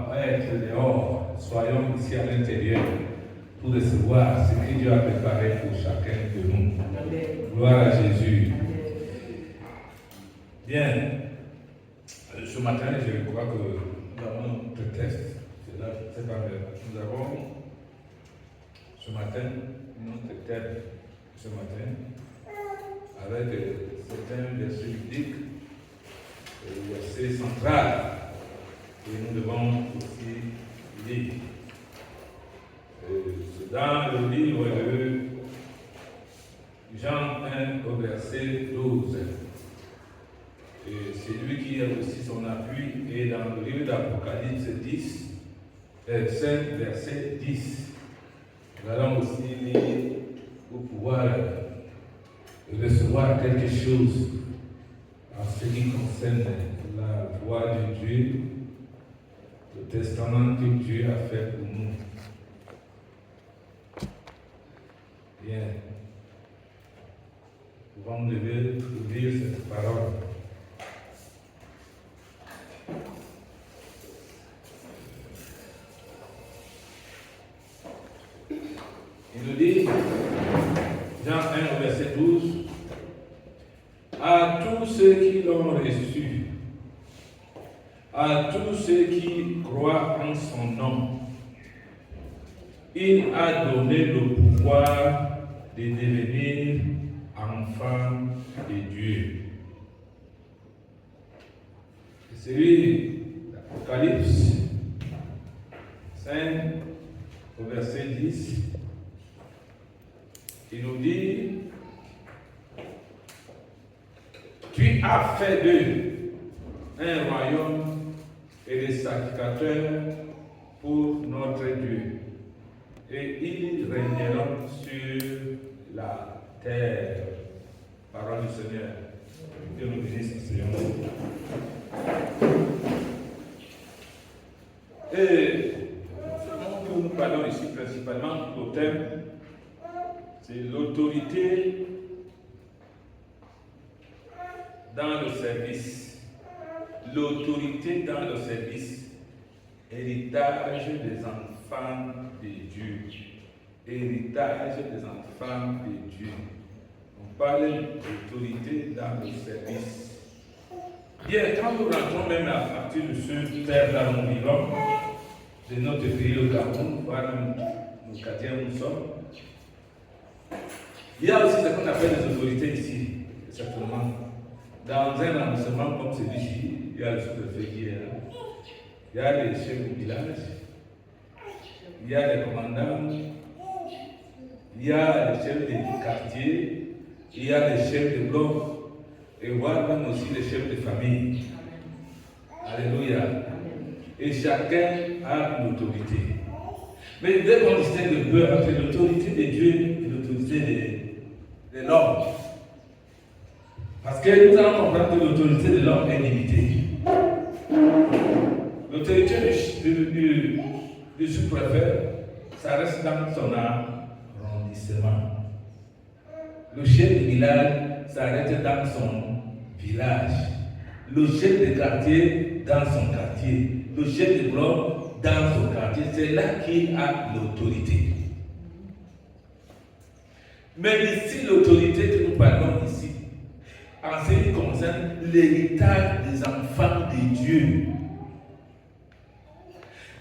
va être dehors, soyons ici à l'intérieur pour recevoir ce que Dieu a préparé pour chacun de nous. Gloire à Jésus. Bien. Ce matin, je crois que nous avons notre texte. C'est pas vrai. Nous avons ce matin notre thème ce matin avec certains versets bibliques, versets centrales que nous devons aussi lire. Dans le livre de Jean 1 au verset 12. C'est lui qui a aussi son appui, et dans le livre d'Apocalypse 5, verset 10. Nous allons aussi lire pour pouvoir recevoir quelque chose en ce qui concerne la voix de Dieu, le testament que Dieu a fait pour nous. Bien. Nous pouvons lire cette parole. Il nous dit, Jean 1, verset 12, à tous ceux qui l'ont reçu, à tous ceux qui croient en son nom, il a donné le pouvoir de devenir enfants de Dieu. C'est lui, l'Apocalypse 5, au verset 10. Il nous dit, tu as fait d'eux un royaume et des sacrificateurs pour notre Dieu, et ils régneront sur la terre. Parole du Seigneur. Dieu nous bénisse, Seigneur. Et ce dont nous parlons ici principalement au thème, c'est l'autorité dans le service. L'autorité dans le service. Héritage des enfants de Dieu. Héritage des enfants de Dieu. On parle d'autorité dans le service. Bien, quand nous rentrons même à partir de ce terre là où nous vivons, de notre pays, le Cameroun, voilà nos quartiers où nous sommes, il y a aussi ce qu'on appelle les autorités ici, certainement. Dans un arrondissement comme celui-ci, il y a le sous-préfet qui est là, il y a les chefs du village, il y a les commandants, il y a les chefs des quartiers, il y a les chefs de bloc, et voire même aussi les chefs de famille. Alléluia. Et chacun a l'autorité. Mais dès qu'on distingue un peu entre l'autorité de Dieu et l'autorité de l'homme, parce que nous allons comprendre que l'autorité de l'homme est limitée. L'autorité du sous-préfet, ça reste dans son arrondissement. Le chef de village, ça reste dans son village. Le chef de quartier, dans son quartier. Le chef de bloc, dans son quartier. C'est là qu'il a l'autorité. Mais ici, l'autorité que nous parlons ici, en ce qui concerne l'héritage des enfants de Dieu,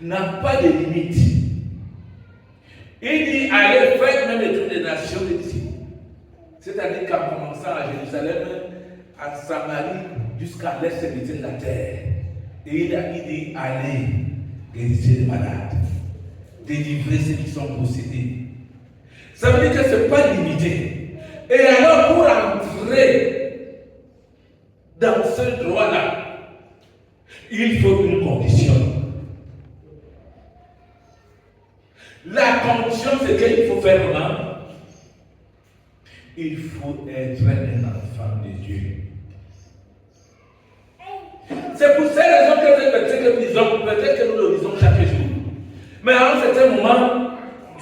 n'a pas de limite. Il dit, allez faire même toutes les nations ici. C'est-à-dire qu'en commençant à Jérusalem, à Samarie, jusqu'à l'extrémité de la terre. Et il dit, allez, guérissez les malades, délivrer ceux qui sont possédés. Ça veut dire que ce n'est pas limité. Et alors, pour entrer dans ce droit-là, il faut une condition. La condition, c'est qu'il faut faire comment? Il faut être un enfant de Dieu. C'est pour ces raisons que peut-être que nous le disons chaque jour. Mais à un certain moment,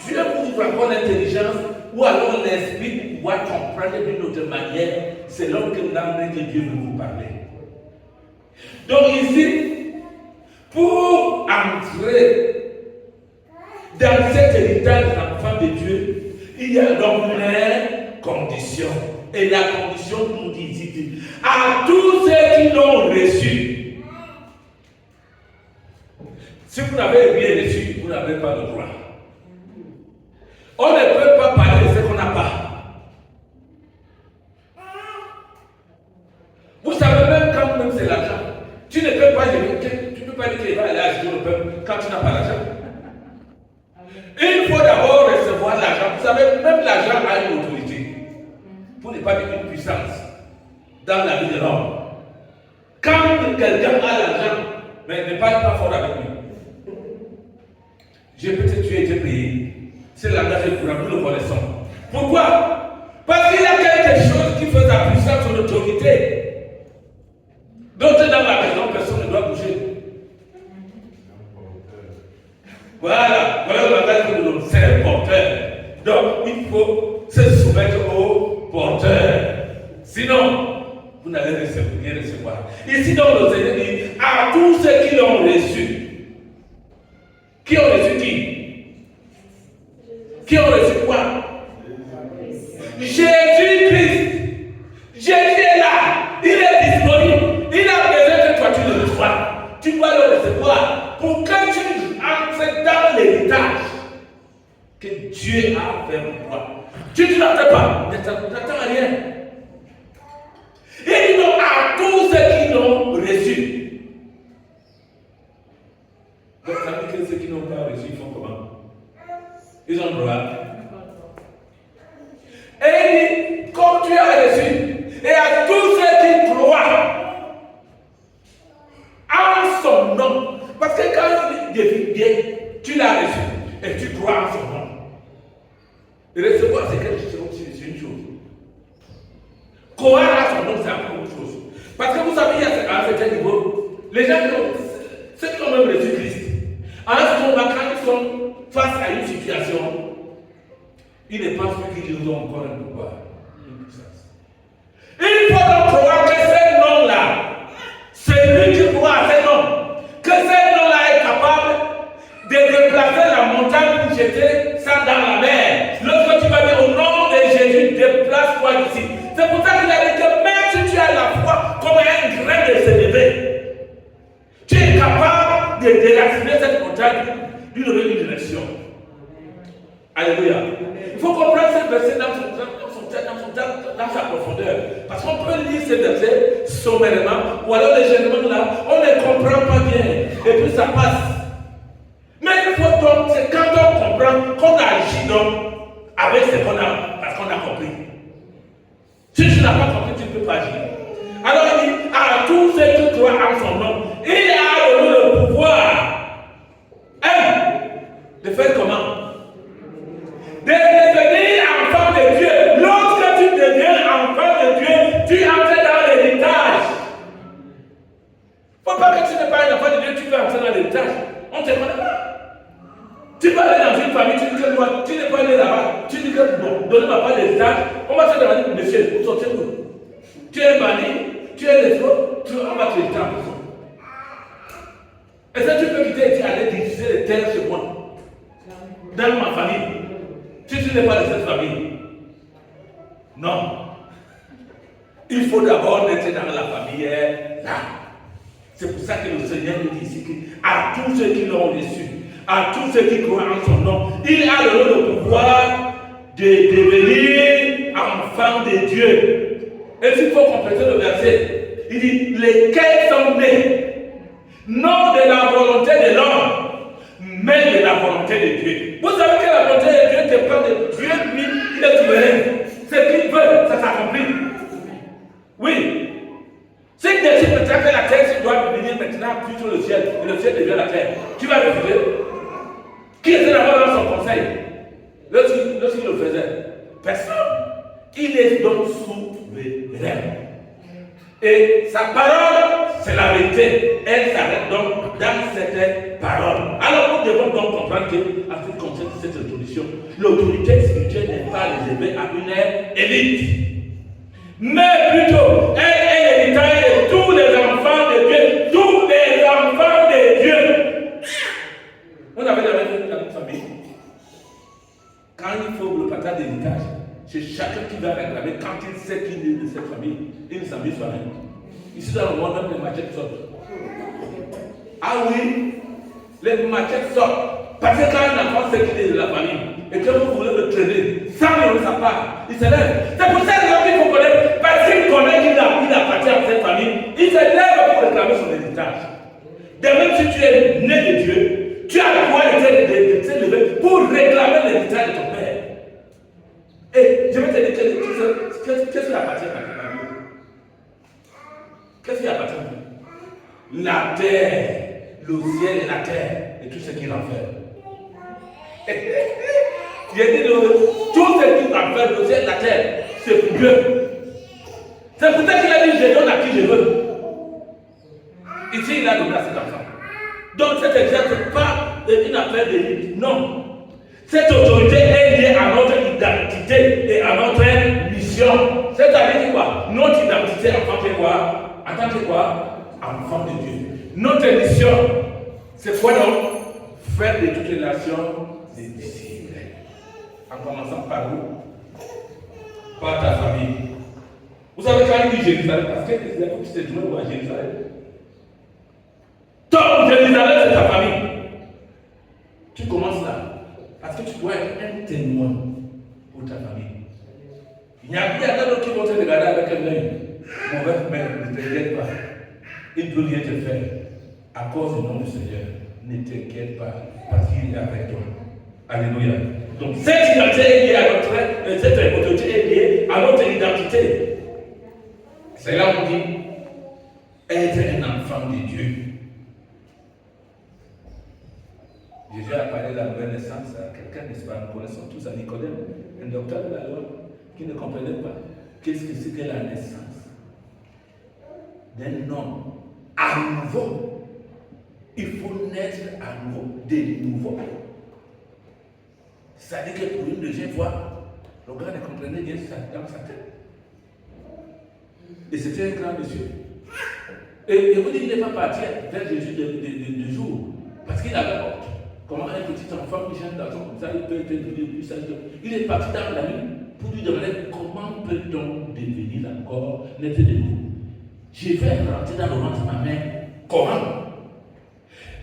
Dieu vous ouvre encore l'intelligence, ou alors l'esprit pour pouvoir comprendre d'une autre manière, selon que l'âme que Dieu veut vous parler. Donc ici, Pour entrer dans cet héritage d'enfant de Dieu, il y a donc une condition. Et la condition nous dit ici, à tous ceux qui l'ont reçu. Si vous n'avez rien reçu, vous n'avez pas le droit. On ne peut pas parler de ce qu'on n'a pas. Vous savez, même quand même c'est l'argent, tu ne peux pas dire qu'il va aller acheter le peuple quand tu n'as pas l'argent. Il faut d'abord recevoir l'argent. Vous savez, même l'argent a une autorité. Pour ne pas dire une puissance dans la vie de l'homme. Quand quelqu'un a l'argent, mais ne parle pas fort avec lui. J'ai peut-être été payé. C'est langage courant, nous le connaissons. Pourquoi? Parce qu'il y a quelque chose qui fait sa puissance, son autorité. D'autres dans la maison, personne ne doit bouger. Voilà le langage que nous donnons. C'est un porteur. Donc, il faut se soumettre au porteur. Sinon, vous n'allez rien recevoir. Ici, donc, le Seigneur dit à tous ceux qui l'ont reçu. Qui ont reçu qui? Qui ont reçu quoi? Jésus-Christ. Jésus est là. Il est disponible. Il a besoin que toi tu le reçois. Tu dois le recevoir pour que tu entres dans l'héritage que Dieu a fait pour toi. Tu n'entres pas. Tu n'attends rien. Et il dit donc à tous ceux qui l'ont reçu. Donc ça veut dire que ceux qui n'ont pas reçu, ils font comment? Ils ont le droit. Et il dit, comme tu as reçu, et à tous ceux qui croient en son nom. Parce que quand il devient, tu l'as reçu, et tu crois en son nom. Et recevoir, c'est quelque chose, c'est une chose. Croire à son nom, c'est encore autre chose. Parce que vous savez, il y a à un certain niveau, les gens, ceux qui ont même reçu Christ, à un certain moment, quand ils sont face à une situation, ils ne pensent plus qu'ils ont encore un pouvoir, une puissance. Il faut donc croire que ce nom-là, celui qui croit à ce nom, que ce nom-là est capable de déplacer la montagne pour jeter ça dans la mer. Lorsque tu vas dire au nom de Jésus, déplace-toi ici. C'est pour ça qu'il a dit que même si tu as la foi comme un grain de s'élever, tu es capable de déraciner cette montagne d'une direction. Alléluia. Il faut comprendre ce verset dans sa profondeur. Parce qu'on peut lire ce verset sommairement, ou alors légèrement là, on ne comprend pas bien. Et puis ça passe. Mais il faut donc, c'est quand on comprend qu'on agit donc avec ce qu'on a, parce qu'on a compris. Si tu n'as pas compris, tu ne peux pas agir. Alors il dit à tous ceux qui croient en son nom, il a donné le pouvoir. De faire comment? De devenir enfant de Dieu. Lorsque tu deviens enfant de Dieu, tu entres dans l'héritage. Il ne faut pas que tu n'es pas un enfant de Dieu, tu veux entrer dans l'héritage. On ne te connaît pas. Tu vas aller dans une famille, tu dis que moi, tu n'es pas allé là-bas, tu dis que bon, donnez-moi pas l'héritage. On va te demander, monsieur, vous sortez où? Tu es bandit, tu es l'escroc, on va te laisser en prison. Est-ce que tu peux quitter et aller diviser les terres chez moi? Dans ma famille. Si tu n'es pas de cette famille. Non. Il faut d'abord être dans la famille là. C'est pour ça que le Seigneur nous dit ici à tous ceux qui l'ont reçu, à tous ceux qui croient en son nom, il a donné le pouvoir de devenir enfant de Dieu. Et s'il faut compléter le verset, il dit lesquels sont nés non de la volonté de l'homme, mais de la volonté de Dieu. Vous savez que la volonté de Dieu dépend de Dieu, lui, il est souverain. Ce qu'il veut, ça s'accomplit. Oui. S'il décide peut-être que la terre doit devenir maintenant plutôt le ciel, et le ciel devient la terre, tu vas refuser. Qui était d'abord dans son conseil lorsqu'il le faisait? Personne. Il est donc souverain. Et sa parole, c'est la vérité. Elle s'arrête donc dans cette parole. Alors nous devons donc comprendre qu'en ce qui concerne cette introduction, l'autorité spirituelle n'est pas réservée à une élite. Mais plutôt, elle est l'héritage de tous les enfants de Dieu. Tous les enfants de Dieu. Quand il faut le partage d'héritage, c'est chacun qui va réclamer quand il sait qu'il est de cette famille, il ne s'amuse pas rien. Ici dans le monde, même les machettes sortent. Ah oui, les machettes sortent. Parce que quand un enfant sait qu'il est de la famille, et que vous voulez le traîner, sans lui sa part, il se lève. C'est pour ça qu'il faut connaître, parce qu'il connaît qu'il appartient à cette famille, il se lève pour réclamer son héritage. De même si tu es né de Dieu, tu as le droit de te lever pour réclamer l'héritage de ton père. Et je vais te dire qu'est-ce qui appartient à ta famille? Qu'est-ce qui appartient à vous? La terre, le ciel et la terre, et tout ce qui renferme. J'ai dit tout ce qui renferme le ciel et la terre, c'est pour Dieu. C'est pour ça qu'il a dit je donne à qui je veux. Ici, il a donné à cet enfant. Donc, cet exemple n'est pas une affaire de limite. Non. Cette autorité est liée à notre identité et à notre mission. C'est-à-dire quoi? Notre identité en tant que quoi? En tant que quoi? Enfant de Dieu. Notre mission, c'est quoi donc? Faire de toutes les nations des disciples. En commençant par où? Par ta famille. Vous savez quand il dit Jérusalem, parce que les apôtres se trouvaient à Jérusalem. Donc, Jérusalem, c'est ta famille. Tu commences là. Parce que tu dois être un témoin pour ta famille. Il n'y a pas d'autres qui vont te regarder avec un œil. Mauvais mère, ne t'inquiète pas. Il ne peut rien te faire. À cause du nom du Seigneur, ne t'inquiète pas. Parce qu'il est avec toi. Alléluia. Donc, cette identité est liée à notre, cette autorité est liée à notre identité. C'est là où on dit être un enfant de Dieu. Jésus a parlé de la nouvelle naissance à quelqu'un, n'est-ce pas? Nous connaissons tous à Nicodème, un docteur de la loi, qui ne comprenait pas qu'est-ce que c'était la naissance d'un homme à nouveau. Il faut naître à nouveau, de nouveau. C'est-à-dire que pour une deuxième fois, le gars ne comprenait bien ça dans sa tête. Et c'était un grand monsieur. Et vous dites, il n'est pas parti vers Jésus de jour, parce qu'il avait honte. Comment un petit enfant qui chante dans son comme ça, il peut devenir plus sage. Il est parti dans la nuit pour lui demander comment peut-on devenir encore naître de nouveau. Je vais rentrer dans le ventre de ma mère. Comment?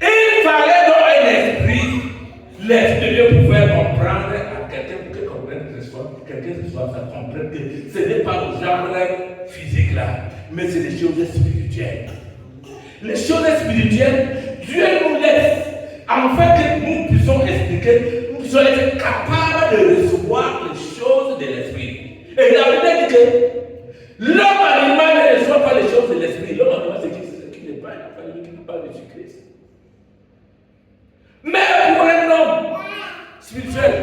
Il fallait donc un esprit. L'esprit de Dieu pouvait comprendre à quelqu'un pour qu'il comprenne que ce soit, quelqu'un ce soit, ça comprenne que ce n'est pas le genre physique là, mais c'est des choses spirituelles. Les choses spirituelles, Dieu nous laisse. Afin que nous puissions expliquer, nous puissions être capables de recevoir les choses de l'esprit. Et la Bible dit que l'homme animal ne reçoit pas les choses de l'esprit. L'homme animal, c'est qui n'est pas qui ne parle de Jésus-Christ. Mais pour un homme spirituel,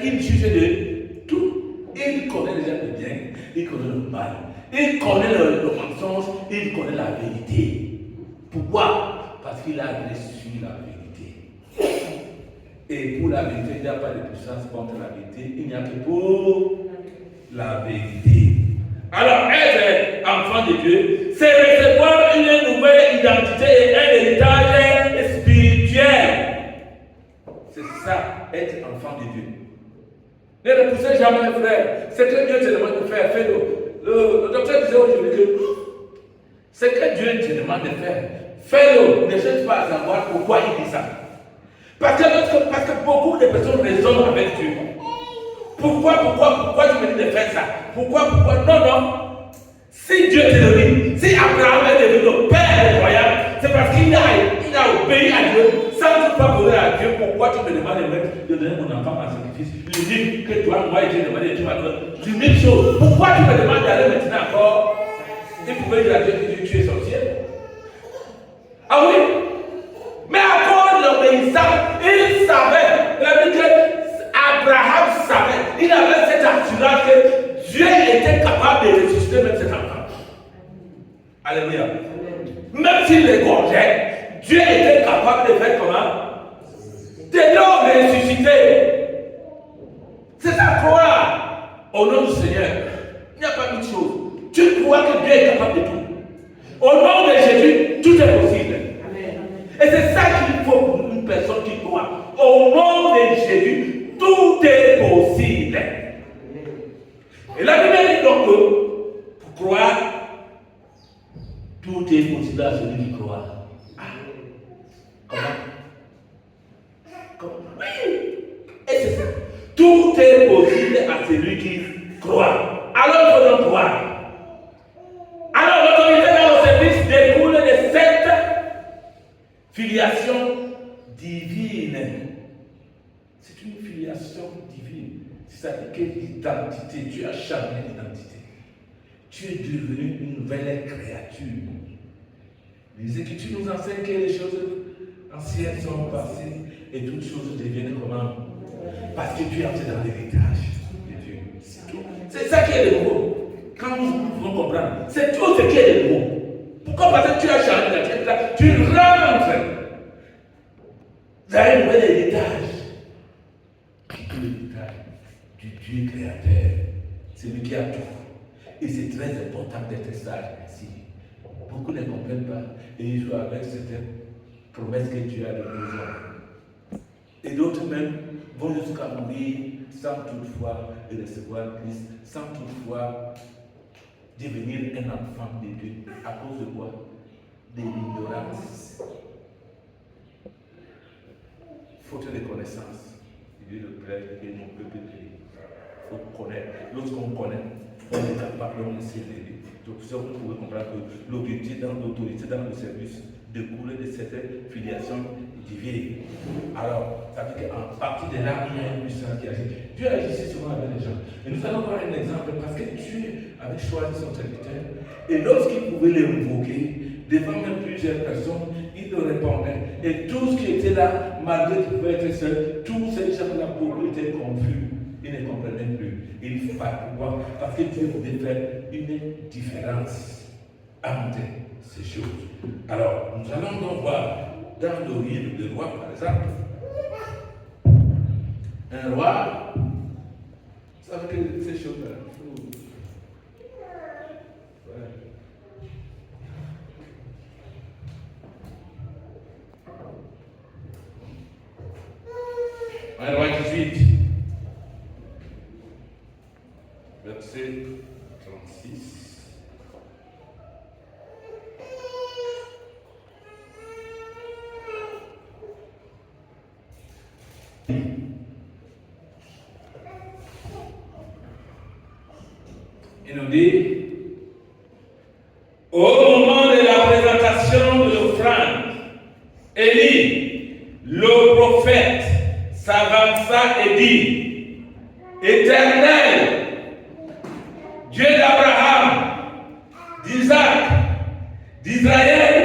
il juge de tout. Il connaît déjà le bien, il connaît le mal, il connaît le mensonge, il connaît la vérité. Pourquoi? Parce qu'il a reçu la vérité. Et pour la vérité, il n'y a pas de puissance contre la vérité, il n'y a que pour la vérité. Alors, être enfant de Dieu, c'est recevoir une nouvelle identité et un héritage spirituel. C'est ça, être enfant de Dieu. Ne repoussez jamais, frère. C'est que Dieu te demande de faire, fais-le. Le docteur disait aujourd'hui que c'est que Dieu te demande de faire. Fais-le. Ne cherche pas à savoir pourquoi il dit ça. Parce que beaucoup de personnes raisonnent avec Dieu. Pourquoi tu me dis de faire ça? Pourquoi? Non. Si Dieu te le dit, si Abraham est devenu le père des croyants, c'est parce qu'il a obéi à Dieu sans pas poser à Dieu pourquoi tu me demandes de donner mon enfant en sacrifice. L'unique que toi, moi, j'ai demandé, tu vas donner. L'unique chose, pourquoi tu me demandes d'aller maintenant encore? Il pouvait dire à Dieu que tu es sorcier. Ah oui? Mais à cause de l'obéissance, il savait, Abraham savait, il avait cette assurance que Dieu était capable de ressusciter même cet enfant. Alléluia. Même s'il l'égorgeait, Dieu était capable de faire comment? De le ressusciter. C'est ça croire au nom du Seigneur. Il n'y a pas d'autre chose. Tu crois que Dieu est capable de tout. Au nom de Jésus, tout est possible. Et c'est ça qu'il faut pour une personne qui croit. Au nom de Jésus, tout tout est possible. Et la Bible dit donc que pour croire, tout est possible à celui qui croit. Comment? Oui. Et c'est ça. Tout est possible à celui qui croit. Alors il faut donc croire. Alors l'autorité dans le service découle de cette filiation divine. C'est une filiation divine. C'est-à-dire que l'identité, tu as changé d'identité. Tu es devenu une nouvelle créature. Les Écritures nous enseignent que les choses anciennes sont passées et toutes choses deviennent comment? Parce que tu es entré dans l'héritage de Dieu. C'est tout. C'est ça qui est le nouveau. Quand nous pouvons comprendre, c'est tout ce qui est le nouveau. Pourquoi? Parce que tu as changé d'identité. Tu rentres dans un nouvel héritage. L'héritage du Dieu créateur. C'est lui qui a tout. Et c'est très important d'être sage ainsi. Beaucoup ne comprennent pas et ils jouent avec certaines promesses que Dieu a besoin. Et d'autres même vont jusqu'à mourir sans toutefois recevoir Christ, sans toutefois devenir un enfant de Dieu. À cause de quoi? De l'ignorance. Faute de connaissance. Il est le prêtre et mon peuple prie. Il faut connaître. Lorsqu'on connaît, on est capable de s'élever. Donc, ça, vous pouvez comprendre que l'objectif dans l'autorité, dans le service, découle de cette filiation divine. Alors, ça veut dire qu'en partie de là, il y a une puissance qui agit. Dieu agissait souvent avec les gens. Et nous allons voir un exemple parce que Dieu avait choisi son serviteur. Et lorsqu'il pouvait l'invoquer, devant même plusieurs personnes, il le répondait. Et tout ce qui était là, malgré qu'il pouvait être seul, tous ces gens-là étaient confus. Ils ne comprenaient plus. Il fallait pouvoir, parce que Dieu voulait faire une différence entre ces choses. Alors, nous allons donc voir dans le livre de roi, par exemple, un roi, vous savez que ces choses-là, un roi 18, verset 36. Il nous dit, au moment de la présentation de l'offrande, Élie, le prophète, s'avança et dit, Éternel, Dieu d'Abraham, d'Isaac, d'Israël,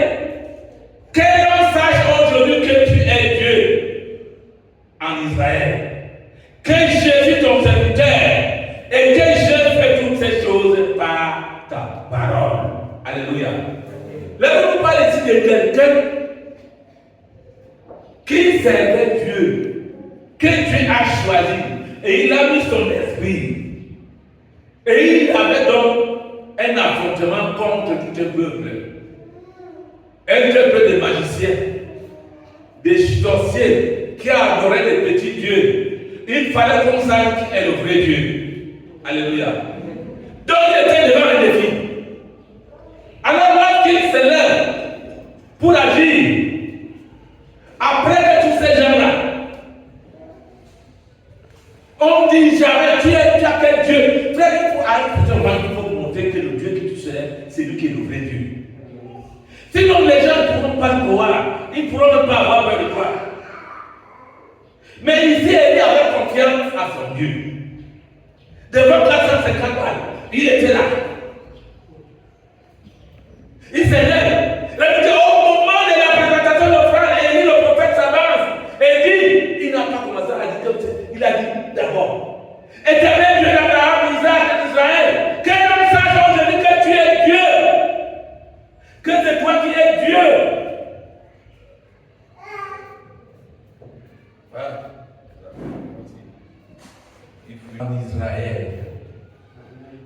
que l'on sache aujourd'hui que tu es Dieu en Israël, que Jésus ton serviteur et que je fais toutes ces choses par ta parole. Alléluia. Là, vous parlez ici de quelqu'un qui servait Dieu, que Dieu a choisi, et il a mis son esprit. Et il avait donc un affrontement contre tout un peuple. Un peuple de magiciens, des sorciers qui adoraient les petits dieux. Il fallait qu'on sache qui est le vrai Dieu. Alléluia. Donc il était devant un défi. Alors lorsqu'il se lève pour agir, après que tous ces gens-là, on dit jamais tu as quel Dieu. Frère, il faut montrer que le Dieu que tu sers, c'est lui qui est le vrai Dieu. Sinon les gens ne pourront pas croire, ils ne pourront même pas avoir peur de croire. Mais ici, il avait confiance à son Dieu. Devant 450 balles, il était là. Il s'est lève. Au moment de la présentation de l'offrande, Élie le prophète s'avance et dit, il n'a pas commencé à dire, il a dit d'abord, Éternel Dieu d'Abraham, d'Isaac et d'Israël, que l'on sache aujourd'hui que tu es Dieu, que c'est toi qui es Dieu. En Israël.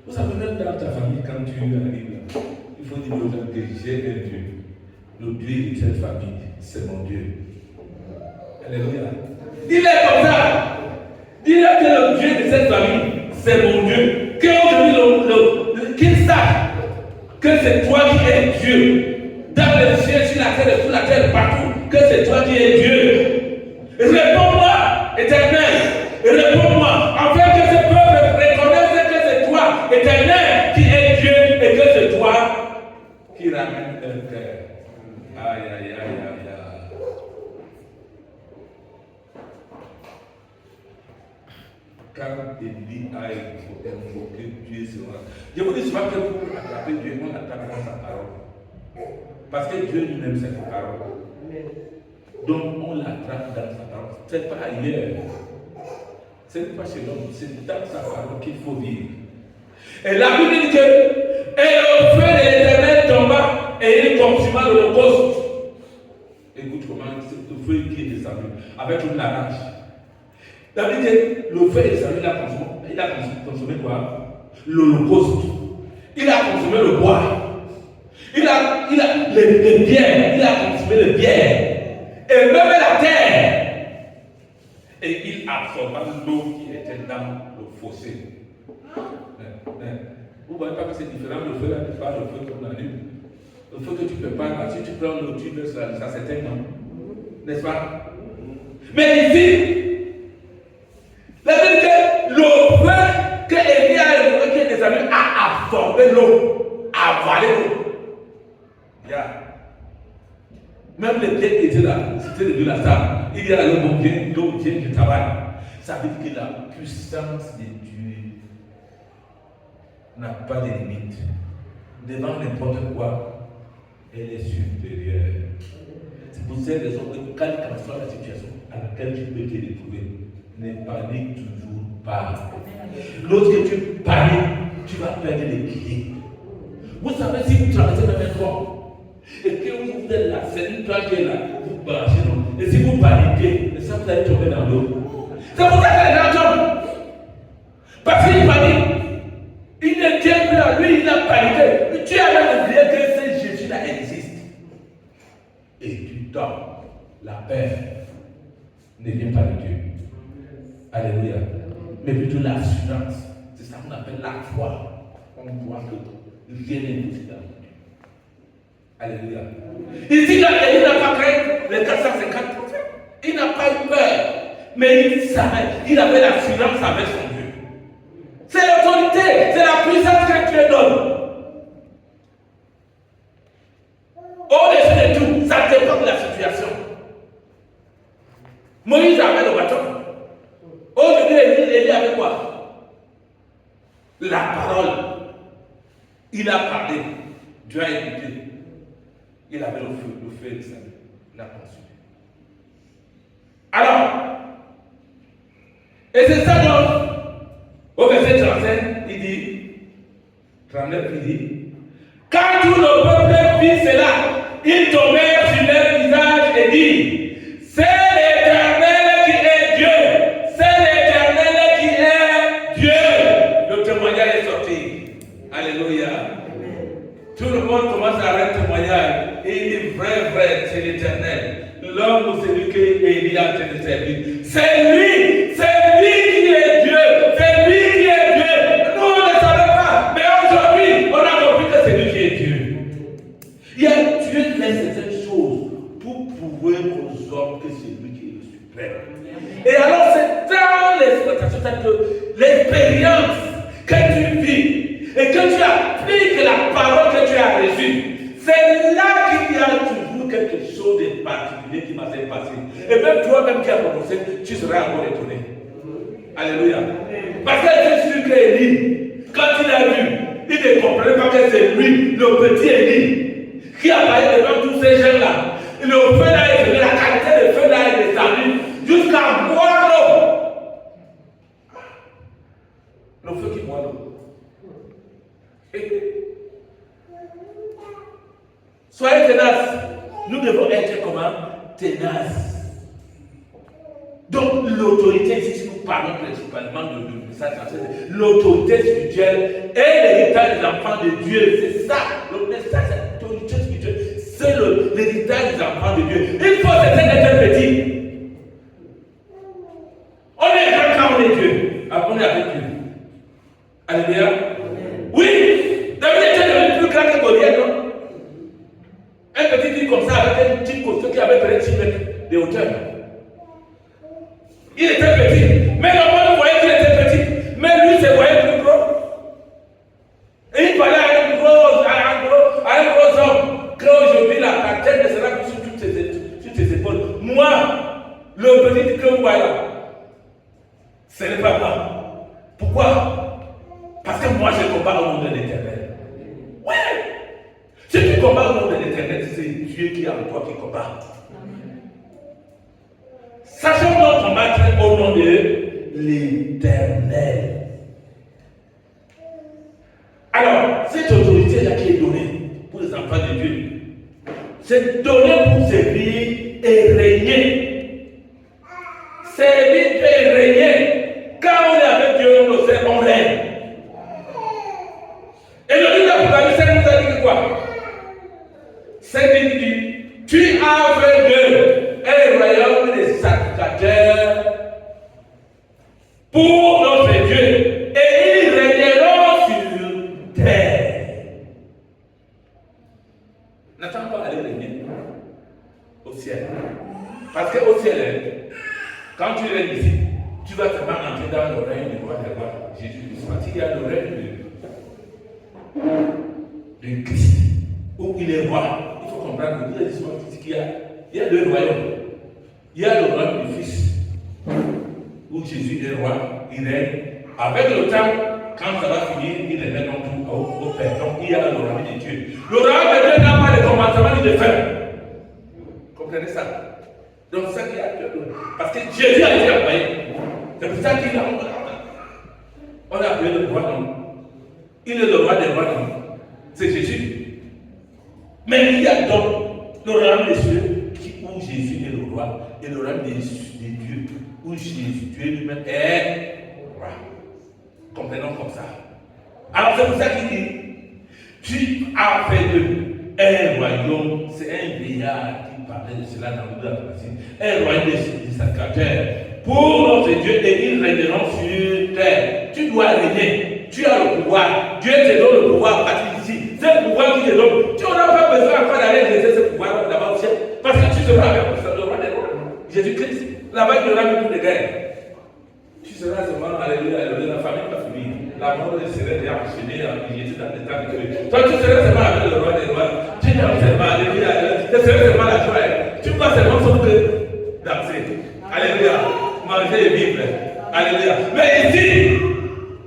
Vous savez, même dans ta famille, quand tu arrives là, il faut dire aux gens que j'ai un Dieu. Le Dieu de cette famille, c'est mon Dieu. Alléluia. Dis-le comme ça. Dis-le dire que le Dieu de cette famille, c'est mon Dieu. Qu'il sache que c'est toi qui es Dieu. Dans les cieux, sur la terre, partout, que c'est toi qui es Dieu. Réponds-moi, Éternel. Réponds-moi, afin que ce peuple reconnaisse que c'est toi, Éternel, qui es Dieu, et que c'est toi qui ramène un cœur. Aïe, aïe, aïe, aïe, aïe. Quand Élie a invoqué Dieu, je vous dis souvent que pour attraper Dieu, on attrape dans sa parole. Parce que Dieu lui-même, c'est sa parole. Donc on l'attrape dans sa parole. Ce n'est pas ailleurs. Ce n'est pas chez l'homme, c'est dans sa parole qu'il faut vivre. Et la Bible dit que et le feu de l'Éternel tomba et il consuma l'holocauste. Écoute comment c'est le feu qui est descendu avec une large. La Bible dit que le feu est descendu, il a consommé quoi? L'holocauste. Il a consommé le bois. Il a les biens, il a consumé les biens. Et même la terre. Et il absorba l'eau qui était dans le fossé. Vous ne voyez pas que c'est différent le feu là, tu parles le feu qu'on allume. Le feu que tu prépares là, si tu prends l'eau, tu laisses ça s'éteint, non? N'est-ce pas? Mais ici, la Bible dit que le feu que Élie a évoqué, qui est descendu, a absorbé l'eau, a avalé l'eau. Yeah. Même les biens qui étaient là, c'était de la sable. Il y a l'eau vient du travail. Ça veut dire que la puissance de Dieu n'a pas de limite. Devant n'importe quoi, elle est supérieure. C'est pour cette raison que quelle que soit la situation à laquelle tu peux te retrouver, ne panique toujours pas. Lorsque tu paniques, tu vas perdre les pieds. Vous savez, si vous traversez le métro, et que vous êtes là, c'est une plage qui est là, vous branchez, non? Et si vous paniquez, ça vous allez tomber dans l'eau. C'est pour ça que les gens tombent. Parce qu'il panique. Il ne tient plus à lui, il a paniqué. Tu as même oublié que ce Jésus-là existe. Et tu tombes. La paix ne vient pas de Dieu. Alléluia. Mais plutôt l'assurance. C'est ça qu'on appelle la foi. On croit que rien n'est possible. Alléluia. Ici, il n'a pas craint les 450 prophètes. Il n'a pas eu peur. Mais il savait, il avait l'assurance avec son Dieu. C'est l'autorité, c'est la puissance que Dieu donne. Au-dessus de tout, ça dépend de la situation. Moïse avait le bâton. Au-dessus de Élie avait quoi? La parole. Il a parlé. Dieu a écouté. Il avait le feu de sa vie. Il a consumé. Alors, et c'est ça donc, au verset 35, il dit, 39, il dit, quand tout le peuple vit cela, ils tombèrent sur leur visage et dit, c'est l'Éternel qui est Dieu, c'est l'Éternel qui est Dieu. Le témoignage est sorti. Alléluia. Tout le monde commence à avoir un témoignage. Et il dit, vrai, c'est l'Éternel. L'homme ou celui qui Élie a en train de servir. C'est lui qui est Dieu. C'est lui qui est Dieu. Nous, on ne savait pas. Mais aujourd'hui, on a compris que c'est lui qui est Dieu. Il y a Dieu qui laisse certaines choses pour prouver aux hommes que c'est lui qui est le suprême. Et alors, c'est dans l'exploitation, l'expérience que tu vis et que tu appliques la parole que tu as reçue. C'est là qu'il y a toujours quelque chose de particulier qui m'a fait passer. Et même toi-même qui as prononcé, tu seras encore étonné. Alléluia. Parce que je suis sûr qu'Élie, quand il a vu, il ne comprenait pas que c'est lui, le petit Élie, qui apparaît devant tous ces gens-là. Et le feu là est venu, la qualité de feu là est descendue jusqu'à boire l'eau. Le feu qui boit l'eau. Soyez tenaces. Nous devons être comment? Tenaces. Donc l'autorité, ici, si nous parlons principalement de message, l'autorité spirituelle est l'héritage des enfants de Dieu. C'est ça. Le message, c'est l'autorité spirituelle. C'est l'héritage des enfants de Dieu. Il faut cesser d'être petit. On est grand quand on est Dieu. Il était petit. Mais le monde voyait qu'il était petit. Mais lui se voyait plus gros. Et il parlait à un gros homme. Qu'aujourd'hui, la tête ne sera plus sur toutes ses épaules. Moi, le petit que vous voyez là, ce n'est pas moi. Pourquoi? Parce que moi, je combats au nom de l'Éternel. Ouais! Si tu combats au nom de l'Éternel, c'est Dieu qui est en toi qui combat. Sachons donc combattre au nom de l'Éternel. Alors, cette autorité-là qui est donnée pour les enfants de Dieu, c'est donné pour servir et régner. Servir et régner. Quand on est avec Dieu, on le sait, on règne. Et le livre d'Apocalypse, ça nous a dit quoi? C'est dit, tu as fait d'eux un royaume de sacrificateurs pour notre Dieu, et ils régneront sur terre. N'attends pas aller régner au ciel. Parce qu'au ciel, quand tu règnes ici, tu vas seulement entrer dans le règne du roi des rois, Jésus-Christ. Parce qu'il y a le règne de Christ, où il est roi. Il faut comprendre qu'il y a deux royaumes. Il y a le royaume du Fils, où Jésus est roi, il règne. Avec le temps, quand ça va finir, il règne donc tout au Père. Donc il y a le royaume de Dieu. Le royaume de Dieu n'a pas de commencement ni de fin. Comprenez ça? Donc c'est ça qu'il y a. Parce que Jésus a été envoyé. C'est pour ça qu'il a envoyé. On a appelé le roi d'homme. Il est le roi des rois d'homme. C'est Jésus. Mais il y a donc le royaume des cieux où Jésus est le roi et le royaume des dieux où Jésus, Dieu lui-même est roi. Comprenons comme ça. Alors c'est pour ça qu'il dit, tu as fait d'eux un royaume, c'est un vieillard qui parlait de cela dans le livre de un royaume des sacrificateurs pour notre Dieu et ils régneront sur terre. Tu dois régner, tu as le pouvoir, Dieu te donne le pouvoir à partir d'ici. C'est le pouvoir qui te donne. Tu n'auras pas besoin encore d'aller exercer ce pouvoir là-bas au ciel parce que tu seras avec le roi des rois, Jésus-Christ. Là-bas, il n'y aura plus de guerre. Tu seras seulement, alléluia, la famille va finir. La mort serait déjà enchaînée, Jésus dans les temps de Dieu. Toi, tu seras seulement avec le roi des rois. Tu n'auras seulement, alléluia, tu seras seulement la joie. Tu vas seulement sauf que danser. Alléluia. Manger et vivre. Alléluia. Mais ici,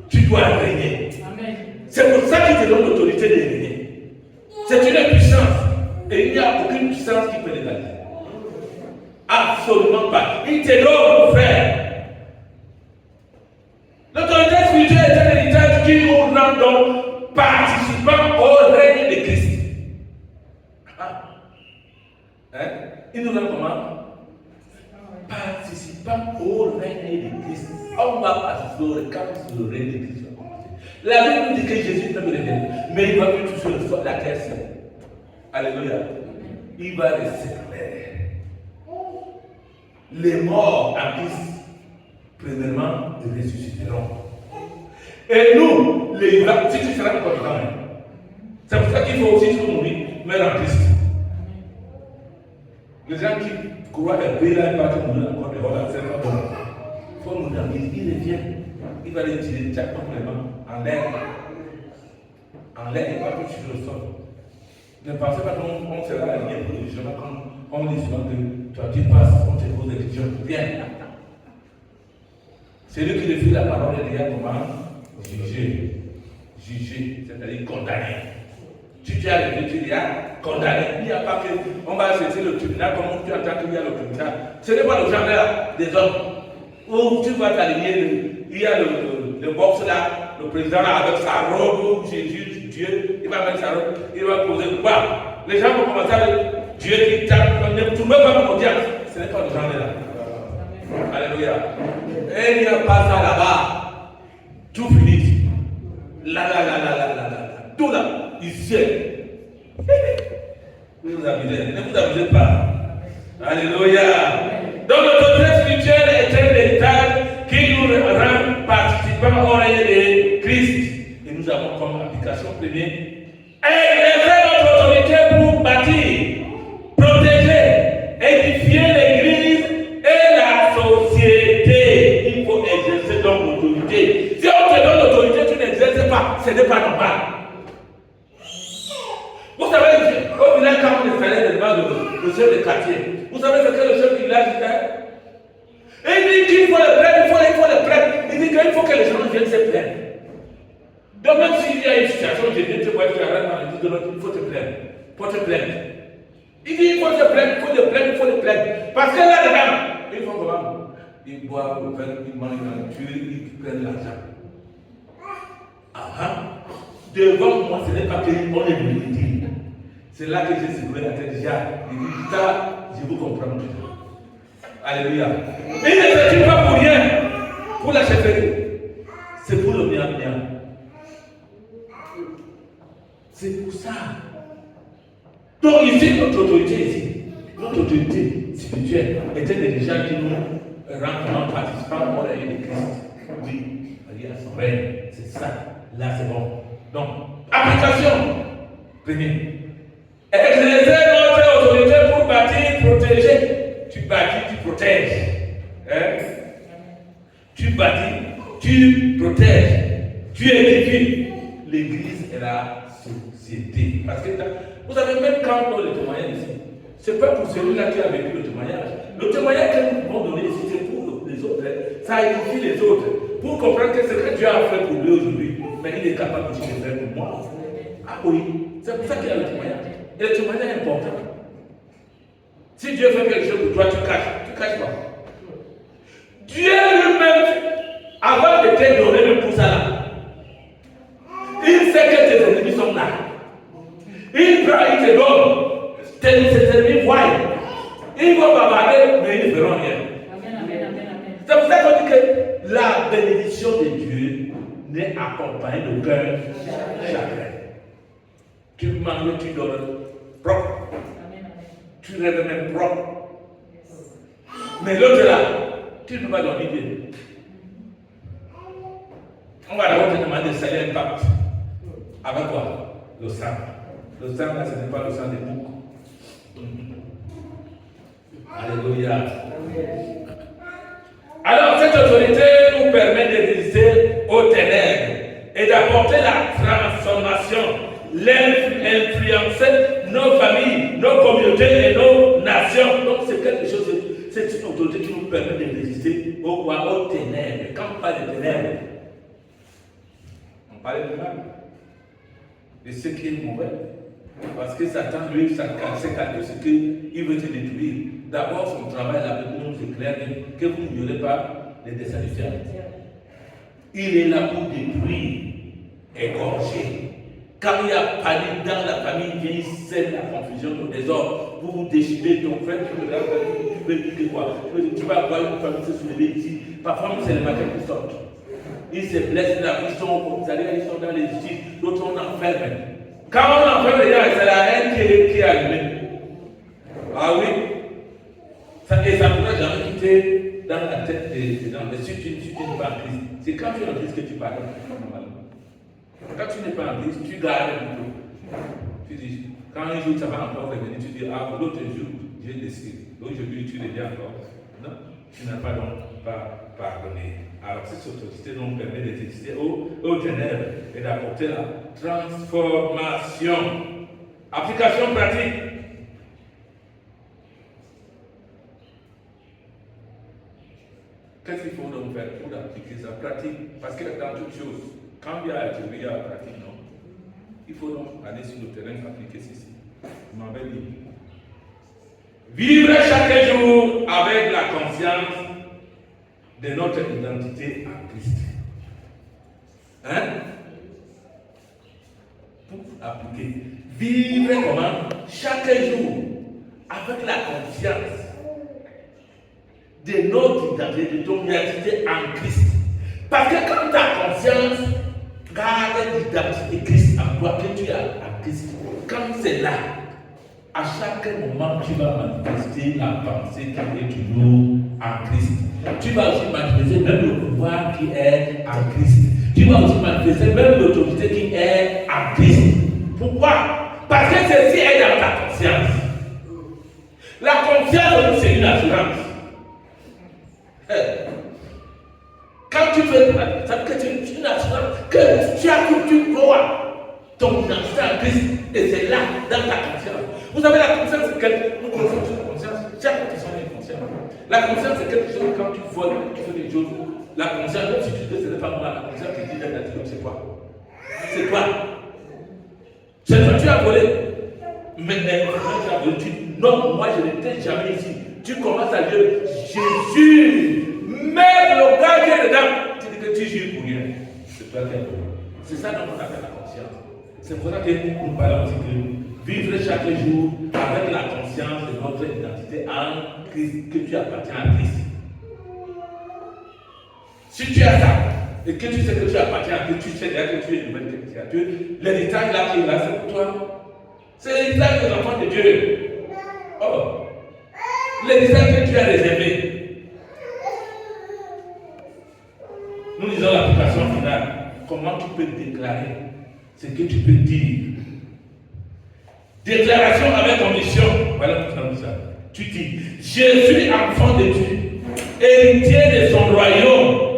tu dois régner. C'est pour ça qu'il te donne l'autorité de régner. C'est une puissance. Et il n'y a aucune puissance qui peut l'égaliser. Absolument pas. Il te donne pour faire. L'autorité spirituelle est un héritage qui nous rend donc participants au règne de Christ. Il nous rend comment? Participants au règne de Christ. On va participer au règne de Christ. La Bible nous dit que Jésus ne peut revenir, mais il va plus toucher le sol de la terre. Alléluia. Il va les séparer. Les morts en Christ, premièrement, ressusciteront. Et nous, les vivants, si tu seras encore vivant, c'est pour ça qu'il faut aussi se mourir, mais en Christ. Les gens qui croient que Béla est parti mourir encore dehors, c'est pas bon. Il faut mourir en Christ, il revient. Il va les tirer chaque complètement en l'air. En l'air, il va plus sur le sol. Ne pensez pas qu'on sera aligné pour les gens comme on dit souvent que toi tu passes, on te pose des questions. Viens. C'est lui qui défie la parole et dit comment juger. Juger, c'est-à-dire condamner. Tu as le tu as condamné. Il n'y a pas que. On va saisir le tribunal comme tu entends qu'il y a le tribunal. Ce n'est pas le genre là des hommes. Où tu vas t'aligner, il y a le box là, le président là avec sa robe, Jésus, Dieu, il va mettre sa robe, il va poser le bas. Les gens vont commencer avec Dieu qui tape, ne tournez pas mon diable. Ce n'est pas le genre là. Alléluia. Et il n'y a pas ça là-bas. Tout finit. Là. Tout là, ici. Ne vous abusez pas. Alléluia. Donc l'autorité spirituelle est un héritage qui nous rend participants au règne de Christ. Et nous avons comme application première exercer notre autorité pour bâtir, protéger, édifier l'Église et la société. autorité. Si on te donne l'autorité, tu n'exerces pas, ce n'est pas normal. Vous savez, au village, quand on installait le chef de quartier, vous savez ce que le chef du village disait? Il dit qu'il faut le prendre, il faut le prendre. Il dit qu'il faut que les gens viennent se plaindre. Donc même s'il y a une situation, je viens te voir, tu arrêtes dans le dit il faut te plaindre. Il faut te plaindre. Il dit il faut te plaindre, il faut te plaindre, il faut te plaindre. Parce que là-dedans, ils font comment? Ils boivent, ils mangent dans la nature, ils prennent l'argent. Devant moi, ce n'est pas qu'on est venu dire. C'est là que j'ai secoué la tête déjà. Il dit, ça, je vous comprends tout. Alléluia. Il ne s'agit pas pour rien, pour la chefferie. C'est pour le bien. C'est pour ça. Donc ici, notre autorité spirituelle était des gens qui nous rendent participants pour la vie de Christ. Oui, alliés à son règne. C'est ça. Là, c'est bon. Donc, application. Premier. Exercer notre autorité pour bâtir, protéger. Tu bâtis, tu protèges. Tu bâtis, tu protèges. Tu édifies l'Église et la société. Parce que vous savez, même quand on le témoignage ici, ce n'est pas pour celui-là qui a vécu le témoignage. Le témoignage que nous pouvons donner ici, c'est pour les autres. Ça édifie les autres. Pour comprendre que ce que Dieu a fait pour lui aujourd'hui, mais il est capable aussi de faire pour moi. Ah oui, c'est pour ça qu'il y a le témoignage. Et le témoignage est important. Si Dieu fait quelque chose pour toi, tu caches pas. Dieu lui-même, avant de te donner le pouce là, il sait que tes ennemis sont là. Il prend, il te donne. Tes ennemis voient. Ils vont bavarder, mais ils ne feront rien. C'est pour ça qu'on dit que la bénédiction de Dieu n'est accompagnée d'aucun chagrin. Tu manges, tu donnes propre. Tu rêves même propre. Mais l'autre là, tu ne peux pas donner bien. On va d'abord te demander de saluer un pacte. Avec quoi? Le sang. Le sang là, ce n'est pas le sang des boucs. Alléluia. Alors, cette autorité nous permet de résister aux ténèbres et d'apporter la transformation, l'influencer nos familles, nos communautés et nos nations. Donc, c'est quelque chose, c'est une autorité qui nous permet de résister aux ténèbres. Quand on parle de ténèbres, on parle de mal, de ce qui est mauvais. Parce que Satan, lui, ça c'est calculé ce qu'il veut te détruire. D'abord, son travail là, nous c'est clair que vous ne violez pas les desseins du ciel. Il est là pour détruire, égorger. Quand il y a panique dans la famille, il vient, il sème la confusion, le désordre. Vous vous déchirez, ton frère, tu veux dire quoi? Tu vas voir une famille se soulever ici. Parfois, c'est les matin qui sortent. Ils se blessent là, ils sont dans les justices, d'autres on enferme. Quand on enferme les gens, c'est la haine qui est allumée. Ah oui? Et ça ne pourra jamais quitter dans la tête des gens. Mais si tu n'es pas en Christ, c'est quand tu es en Christ que tu parles normalement. Quand tu n'es pas en Christ, tu gardes un peu. Tu dis, quand un jour ça va encore revenir, tu dis, ah, l'autre jour, j'ai décidé. Aujourd'hui, tu deviens encore. Non, tu n'as pas donc pas pardonné. Alors, cette autorité nous permet de résister aux ténèbres et d'apporter la transformation. Application pratique. Qu'est-ce qu'il faut donc faire pour appliquer ça? Pratique. Parce que dans toute chose, quand il y a la théorie, il y a la pratique, non? Il faut donc aller sur le terrain et appliquer ceci. Vous m'avez dit. Vivre chaque jour avec la conscience de notre identité en Christ. Hein? Pour appliquer. Vivre comment? Chaque jour avec la conscience de notre identité, de ton identité en Christ. Parce que quand ta conscience garde l'identité Christ en toi, que tu as en Christ, quand c'est là, à chaque moment, tu vas manifester la pensée qui est toujours en Christ. Tu vas aussi manifester même le pouvoir qui est en Christ. Tu vas aussi manifester même l'autorité qui est en Christ. Pourquoi? Parce que ceci est dans ta conscience. La conscience, c'est une assurance. Quand tu fais ça veut dire que tu as que tu crois ton identité en Christ, et c'est là, dans ta conscience. Vous savez, la conscience, c'est quelque chose. Nous connaissons sur la conscience, chaque personne est consciente. La conscience, c'est quelque chose quand tu voles, tu fais des choses. La conscience, même si tu dis que ce n'est pas moi, la conscience qui dit la nature, c'est quoi? C'est quoi? C'est toi, tu as volé. Mais tu as volé. Non, moi je n'étais jamais ici. Tu commences à dire, Jésus, même le gardien dedans. Tu dis que tu jures pour rien. C'est toi qui as volé. C'est ça dont on appelle la conscience. C'est pour ça que nous parlons aussi de vivre chaque jour avec la conscience de notre identité en Christ, que tu appartiens à Christ. Si tu as ça, et que tu sais que tu appartiens à Christ, tu sais déjà que tu es une nouvelle créature, l'héritage là qui est là, c'est pour toi. C'est l'héritage des enfants de Dieu. Oh, l'héritage que tu as réservé. Nous lisons l'application finale. Comment tu peux déclarer ce que tu peux dire? Déclaration avec conviction. Voilà pourquoi ça. Tu dis, je suis enfant de Dieu, héritier de son royaume,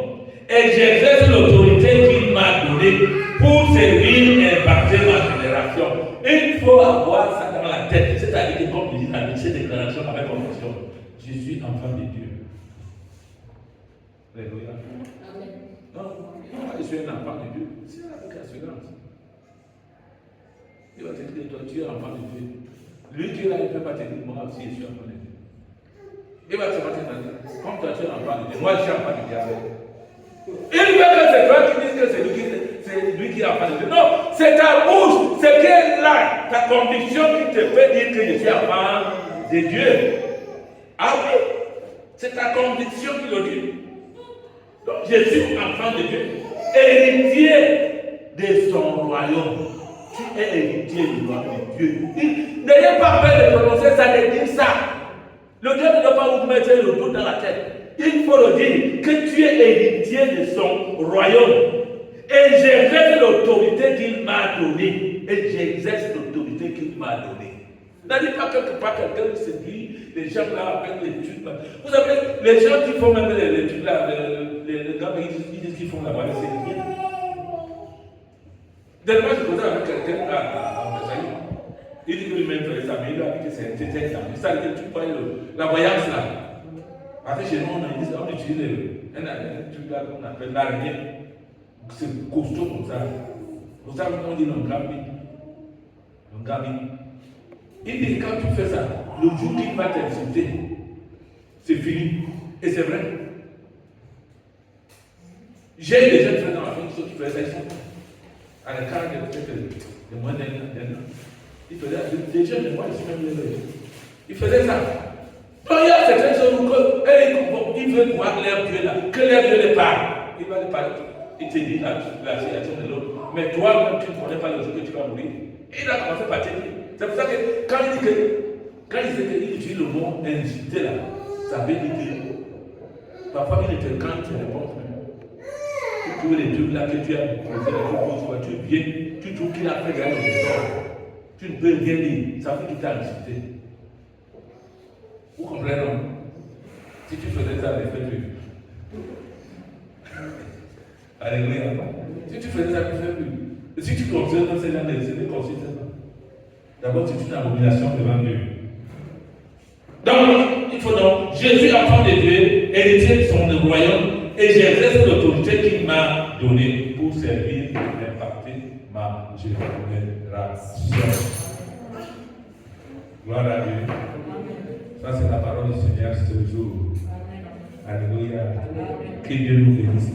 et j'exerce l'autorité qu'il m'a donnée pour servir et impacter ma génération. Il faut avoir ça dans la tête. C'est-à-dire que comme je dis dans cette déclaration avec conviction, je suis enfant de Dieu. Alléluia. Non, je suis un enfant de Dieu. C'est avec assurance. Il va te dire, toi, tu es enfant de Dieu. Lui qui est là, il ne peut pas te dire, moi aussi, je suis enfant de Dieu. Il va te dire, comme toi, tu es enfant de Dieu, moi, je suis enfant de Dieu. Il veut que c'est toi qui dises que c'est lui qui est enfant de Dieu. Non, c'est ta bouche, c'est qu'elle là, ta conviction qui te fait dire que je suis enfant de Dieu. Ah oui, c'est ta conviction qui le dit. Donc, je suis enfant de Dieu, héritier de son royaume. Tu es héritier du royaume de Dieu. N'ayez pas peur de prononcer ça, de dire ça. Le Dieu ne doit pas vous mettre le doute dans la tête. Il faut le dire que tu es héritier de son royaume. Et j'exerce l'autorité qu'il m'a donnée. Et j'exerce l'autorité qu'il m'a donnée. N'allez pas quelque part, quelqu'un qui se dit, les gens là avec les trucs là. Vous savez, les gens qui font même les trucs là, les gars, ils disent qu'ils font là-bas, c'est rien. Dernièrement, je posais avec quelqu'un à Marseille. Il dit que lui-même fait ça, mais il a dit que c'est un examen. Ça veut dire que tu vois la voyance là. Parce que chez nous, on utilise un truc là qu'on appelle l'araignée. C'est costaud comme ça. Pour ça, on dit le gabi. Le gabi. Il dit que quand tu fais ça, le jour qu'il va t'insulter, c'est fini. Et c'est vrai. J'ai des jeunes frères dans la famille qui faisaient ça ici. À la carte de moins d'un an. Ils faisaient des jeunes, moi je suis même les ils faisaient ça. Donc il y a certaines choses où ils veulent voir leur Dieu là, que leur Dieu les parle. Il va les parler. Il te dit la situation de l'autre. Mais toi-même, tu ne connais pas le jour que tu vas mourir. Il a commencé par te dire. C'est pour ça que quand il dit qu'il utilise le mot insulté là, ça veut dire que parfois il te quand tu réponds même. Tu trouves les trucs là que tu as posé, tu viens, tu trouves qu'il a fait gagner le temps. Tu ne peux rien dire, ça veut dire qu'il t'a insulté. Vous comprenez non? Si tu faisais ça, les fais plus. Alléluia. Si tu faisais ça, tu fais plus. Et si tu considères que c'est là, c'est des considérations. D'abord, c'est une abomination devant Dieu. Donc, il faut donc, je suis enfant de Dieu, héritier de son royaume, et j'exerce l'autorité qu'il m'a donnée pour servir et impacter ma génération. Gloire à Dieu. Ça, c'est la parole du Seigneur ce jour. Alléluia. Que Dieu nous bénisse.